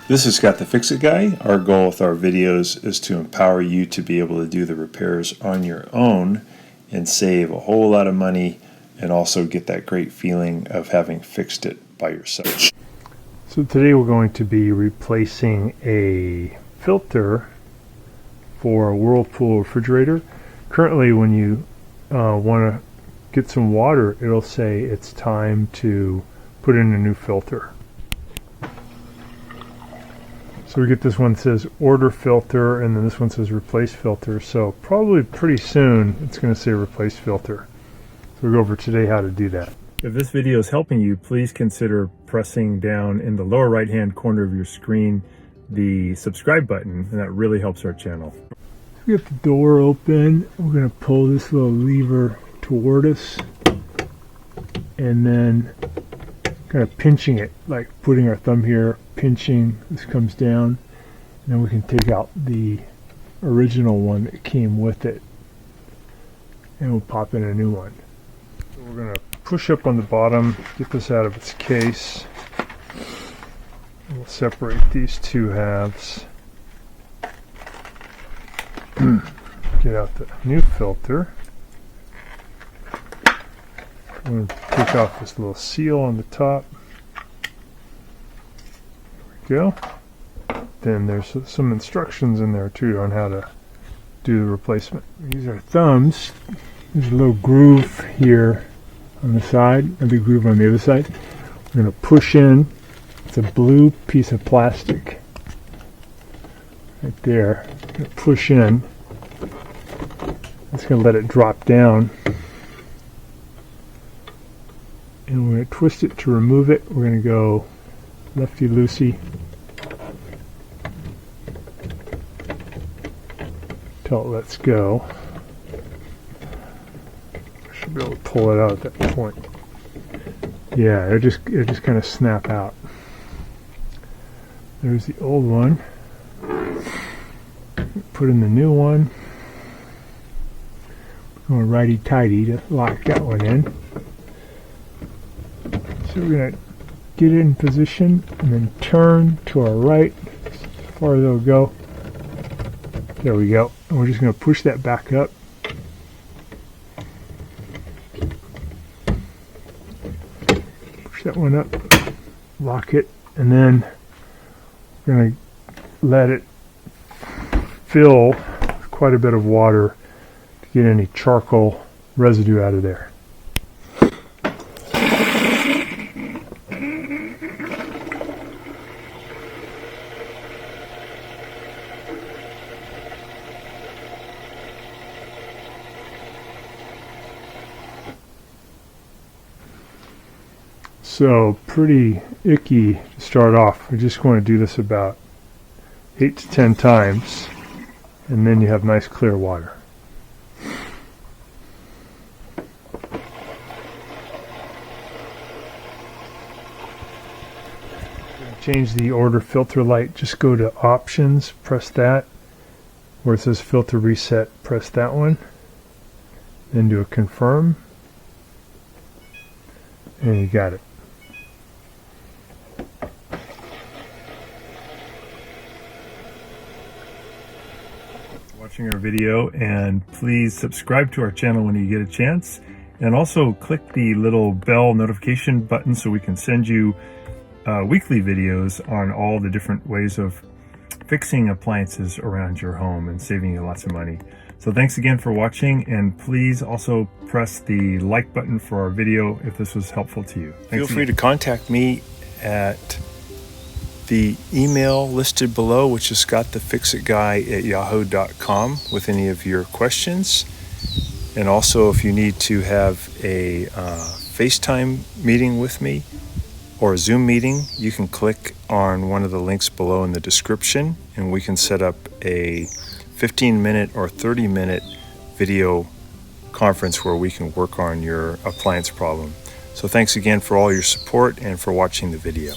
This is Scott the Fix-It Guy. Our goal with our videos is to empower you to be able to do the repairs on your own and save a whole lot of money and also get that great feeling of having fixed it by yourself. So today we're going to be replacing a filter for a Whirlpool refrigerator. Currently when you want to get some water, it'll say it's time to put in a new filter. So we get this one that says order filter, and then this one says replace filter. So probably pretty soon it's going to say replace filter. So we'll go over today how to do that. If this video is helping you, please consider pressing down in the lower right hand corner of your screen the subscribe button, and that really helps our channel. We get the door open. We're going to pull this little lever toward us and then kind of pinching it, like putting our thumb here, pinching, this comes down, and then we can take out the original one that came with it and we'll pop in a new one. So we're going to push up on the bottom, get this out of its case. We'll separate these two halves. Get out the new filter. I'm going to take off this little seal on the top. There we go. Then there's some instructions in there too on how to do the replacement. Use our thumbs. There's a little groove here on the side, and a big groove on the other side. We're going to push in. It's a blue piece of plastic right there. Going to push in. It's going to let it drop down. And we're going to twist it to remove it. We're going to go lefty-loosey till it lets go. I should be able to pull it out at that point. Yeah, it'll just kind of snap out. There's the old one. Put in the new one. We're going righty-tighty to lock that one in. So we're going to get it in position and then turn to our right as far as it'll go. There we go. And we're just going to push that back up. Push that one up, lock it, and then we're going to let it fill with quite a bit of water to get any charcoal residue out of there. So pretty icky to start off. We're just going to do this about 8 to 10 times, and then you have nice clear water. Change the order filter light. Just go to options, press that. Where it says filter reset, press that one. Then do a confirm. And you got it. Watching our video, and please subscribe to our channel when you get a chance, and also click the little bell notification button so we can send you weekly videos on all the different ways of fixing appliances around your home and saving you lots of money. So thanks again for watching, and please also press the like button for our video if this was helpful to you. Feel free to contact me at the email listed below, which is scottthefixitguy@yahoo.com, with any of your questions. And also, if you need to have a FaceTime meeting with me or a Zoom meeting, you can click on one of the links below in the description, and we can set up a 15-minute or 30-minute video conference where we can work on your appliance problem. So thanks again for all your support and for watching the video.